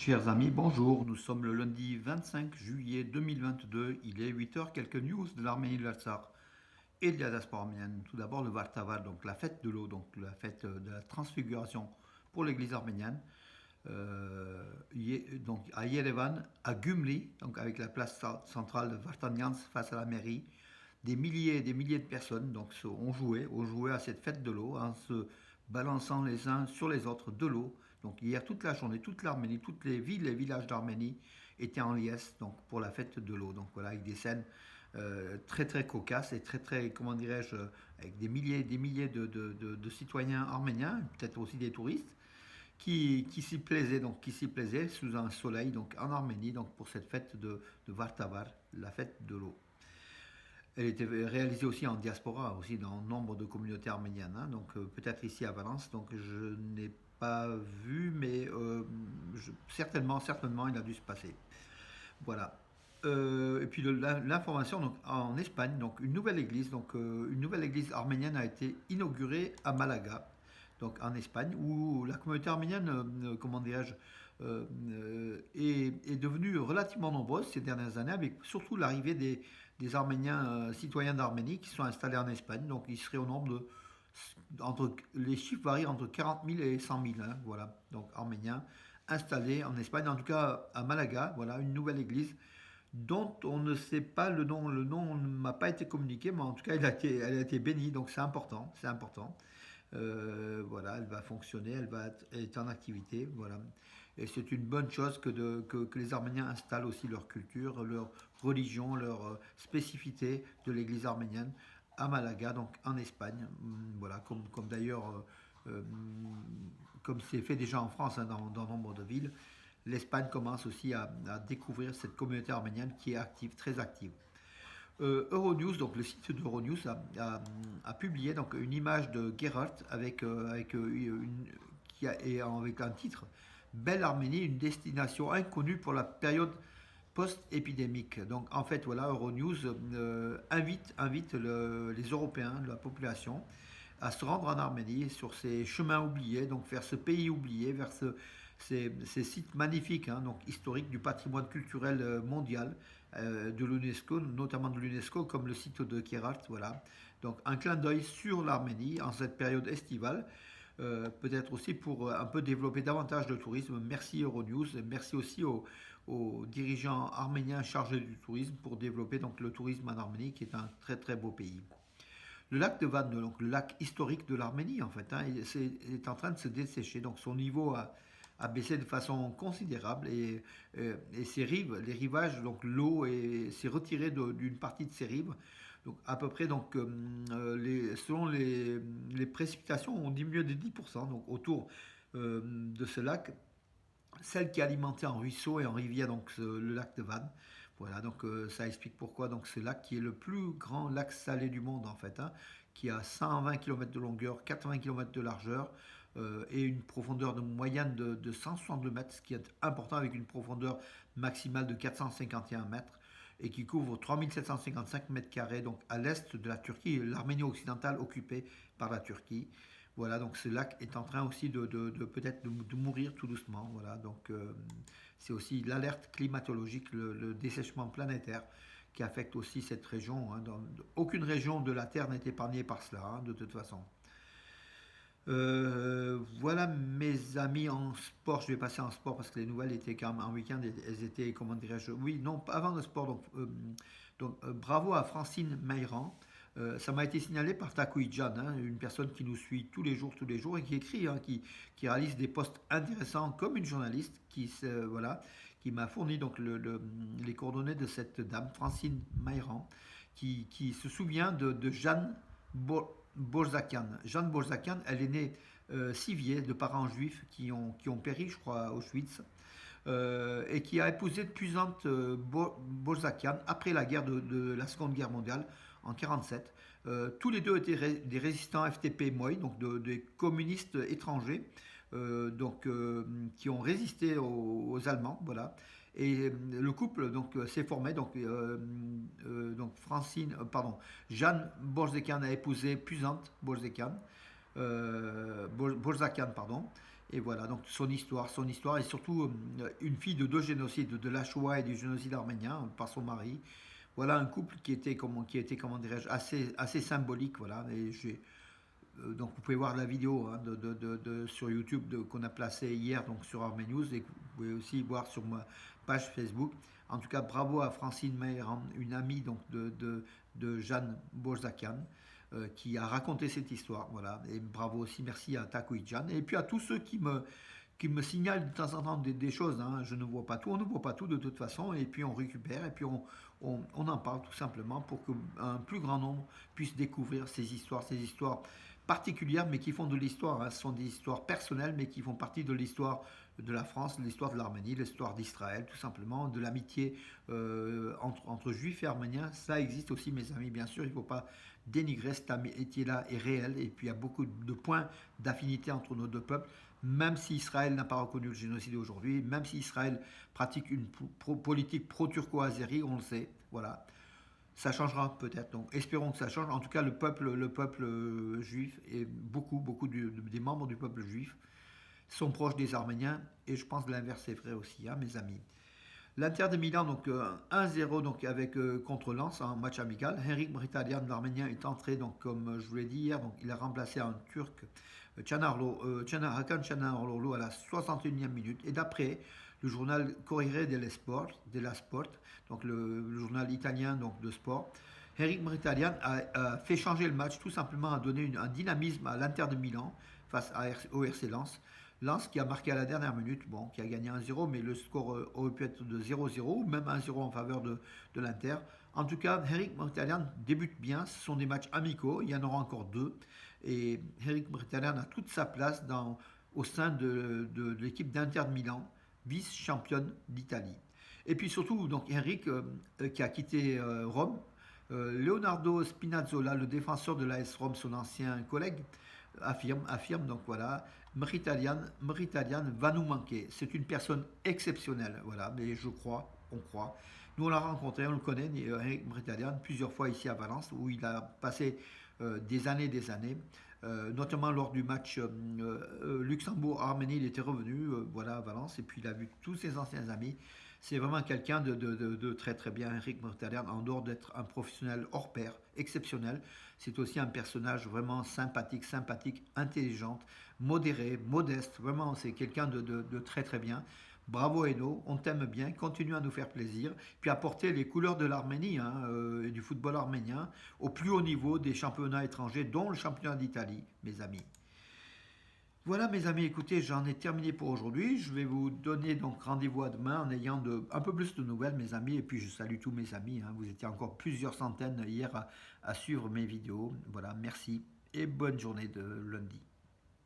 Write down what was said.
Chers amis, bonjour. Nous sommes le lundi 25 juillet 2022. Il est 8 heures. Quelques news de l'Arménie de l'Artsakh et de la diaspora arménienne. Tout d'abord, le Vartaval, donc la fête de l'eau, donc la fête de la transfiguration pour l'église arménienne. Donc à Yerevan, à Gümli, donc avec la place centrale de Vartanians face à la mairie. Des milliers et des milliers de personnes ont joué à cette fête de l'eau en se balançant les uns sur les autres de l'eau. Donc hier, toute la journée, toute l'Arménie, toutes les villes et villages d'Arménie étaient en liesse donc, pour la fête de l'eau. Donc voilà, avec des scènes très très cocasses et très très, comment dirais-je, avec des milliers de citoyens arméniens, peut-être aussi des touristes, qui s'y plaisaient, donc qui s'y plaisaient sous un soleil donc en Arménie donc pour cette fête de Vartavar, la fête de l'eau. Elle était réalisée aussi en diaspora, aussi dans nombre de communautés arméniennes, hein, donc peut-être ici à Valence. Donc je n'ai pas vu, mais certainement, il a dû se passer. Voilà. Et puis l'information donc en Espagne, donc une nouvelle église arménienne a été inaugurée à Malaga, donc en Espagne, où la communauté arménienne, comment dirais-je, est devenue relativement nombreuse ces dernières années, avec surtout l'arrivée des Arméniens citoyens d'Arménie qui sont installés en Espagne. Donc ils seraient au nombre de les chiffres varient entre 40 000 et 100 000, hein, voilà, donc arméniens installés en Espagne, en tout cas à Malaga, voilà, une nouvelle église dont on ne sait pas le nom. Le nom ne m'a pas été communiqué, mais en tout cas, elle a été bénie, donc c'est important, c'est important. Voilà, elle va fonctionner, elle est en activité, voilà. Et c'est une bonne chose que les Arméniens installent aussi leur culture, leur religion, leur spécificité de l'Église arménienne à Malaga, donc en Espagne, voilà, comme d'ailleurs, comme c'est fait déjà en France, hein, dans nombre de villes. L'Espagne commence aussi à découvrir cette communauté arménienne qui est active, très active. Euronews, donc le site d'Euronews a publié donc une image de Gerhard avec un titre Belle Arménie, une destination inconnue pour la période post-épidémique. Donc en fait, voilà, Euronews invite les Européens, la population, à se rendre en Arménie sur ces chemins oubliés, donc vers ce pays oublié, vers ces sites magnifiques, hein, donc historiques du patrimoine culturel mondial de l'UNESCO, notamment de l'UNESCO, comme le site de Kierat. Voilà. Donc un clin d'œil sur l'Arménie en cette période estivale. Peut-être aussi pour un peu développer davantage de tourisme. Merci Euronews, et merci aussi aux dirigeants arméniens chargés du tourisme pour développer donc le tourisme en Arménie, qui est un très très beau pays. Le lac de Van, donc le lac historique de l'Arménie en fait, hein, est en train de se dessécher, donc son niveau a baissé de façon considérable et ses rives, les rivages, donc l'eau s'est retirée d'une partie de ses rives. Donc à peu près, donc, selon les précipitations ont diminué de 10%, donc autour de ce lac, celle qui est alimentée en ruisseau et en rivière, donc le lac de Vannes. Voilà, donc ça explique pourquoi donc ce lac qui est le plus grand lac salé du monde en fait, hein, qui a 120 km de longueur, 80 km de largeur et une profondeur de moyenne de 162 mètres, ce qui est important avec une profondeur maximale de 451 mètres et qui couvre 3755 mètres carrés donc à l'est de la Turquie, l'Arménie occidentale occupée par la Turquie. Voilà, donc ce lac est en train aussi de peut-être de mourir tout doucement. Voilà, donc c'est aussi l'alerte climatologique, le dessèchement planétaire qui affecte aussi cette région, hein. Aucune région de la Terre n'est épargnée par cela, hein, de toute façon. Voilà mes amis en sport. Je vais passer en sport parce que les nouvelles étaient quand même en week-end. Elles étaient, comment dirais-je, oui, non, avant le sport. Donc, bravo à Francine Mayran. Ça m'a été signalé par Takouidjan, hein, une personne qui nous suit tous les jours et qui écrit, hein, qui réalise des posts intéressants comme une journaliste voilà, qui m'a fourni donc les coordonnées de cette dame, Francine Mayran, qui se souvient de Jeanne Borzakian. Jeanne Borzakian, elle est née Sivier, de parents juifs qui ont péri, je crois, à Auschwitz, et qui a épousé de puissante Borzakian après la guerre de la Seconde Guerre mondiale en 1947. Tous les deux étaient des résistants FTP-MOI, donc des communistes étrangers, qui ont résisté aux Allemands, voilà. Et le couple donc s'est formé donc Jeanne Borzekian a épousé Puissante Borzekian, Borzakian, pardon. Et voilà, donc son histoire, et surtout une fille de deux génocides, de la Shoah et du génocide arménien, par son mari. Voilà un couple qui était comment dirais-je, assez symbolique, voilà. Donc vous pouvez voir la vidéo hein, sur YouTube qu'on a placée hier donc sur Armé News, et que vous pouvez aussi voir sur ma page Facebook. En tout cas, bravo à Francine Meyeran, une amie donc de Jeanne Bozakian, qui a raconté cette histoire. Voilà. Et bravo aussi, merci à Takuijan. Et puis à tous ceux qui me signalent de temps en temps des choses. Hein. Je ne vois pas tout, on ne voit pas tout de toute façon. Et puis on récupère, et puis on en parle tout simplement pour qu'un plus grand nombre puisse découvrir ces histoires particulières, mais qui font de l'histoire. Hein. Ce sont des histoires personnelles, mais qui font partie de l'histoire de la France, de l'histoire de l'Arménie, de l'histoire d'Israël, tout simplement, de l'amitié entre juifs et arméniens. Ça existe aussi, mes amis, bien sûr, il ne faut pas dénigrer cette amitié-là est réelle, et puis il y a beaucoup de points d'affinité entre nos deux peuples, même si Israël n'a pas reconnu le génocide aujourd'hui, même si Israël pratique une politique pro-turco-azérie, on le sait, voilà. Ça changera peut-être, donc espérons que ça change. En tout cas, le peuple juif et beaucoup des membres du peuple juif sont proches des Arméniens, et je pense que l'inverse est vrai aussi, hein, mes amis. L'Inter de Milan, donc 1-0 donc, contre Lens en match amical. Henrik Mkhitaryan, l'Arménien, est entré, donc, comme je vous l'ai dit hier, donc, il a remplacé un Turc, Hakan Çalhanoğlu, à la 61e minute. Et d'après le journal Corriere della Sport, donc le journal italien donc, de sport, Henrik Mkhitaryan a fait changer le match, tout simplement a donné un dynamisme à l'Inter de Milan face au RC Lens. Lens qui a marqué à la dernière minute, bon, qui a gagné 1-0, mais le score aurait pu être de 0-0 ou même 1-0 en faveur de l'Inter. En tout cas, Henrik Mkhitaryan débute bien, ce sont des matchs amicaux, il y en aura encore deux. Et Henrik Mkhitaryan a toute sa place au sein de l'équipe d'Inter de Milan, vice-championne d'Italie. Et puis surtout, donc Henrik qui a quitté Rome, Leonardo Spinazzola, le défenseur de l'AS Rome, son ancien collègue, affirme donc voilà, Mkhitaryan va nous manquer. C'est une personne exceptionnelle, voilà, mais on croit. Nous on l'a rencontré, on le connaît, Eric Mkhitaryan, plusieurs fois ici à Valence, où il a passé des années, notamment lors du match Luxembourg-Arménie, il était revenu voilà, à Valence, et puis il a vu tous ses anciens amis. C'est vraiment quelqu'un de très très bien, Henrik Mkhitaryan, en dehors d'être un professionnel hors pair, exceptionnel. C'est aussi un personnage vraiment sympathique, intelligente, modéré, modeste. Vraiment, c'est quelqu'un de très très bien. Bravo Eno, on t'aime bien, continue à nous faire plaisir, puis apporter les couleurs de l'Arménie hein, et du football arménien au plus haut niveau des championnats étrangers, dont le championnat d'Italie, mes amis. Voilà mes amis, écoutez, j'en ai terminé pour aujourd'hui. Je vais vous donner donc rendez-vous à demain en ayant un peu plus de nouvelles mes amis. Et puis je salue tous mes amis. Hein. Vous étiez encore plusieurs centaines hier à suivre mes vidéos. Voilà, merci et bonne journée de lundi.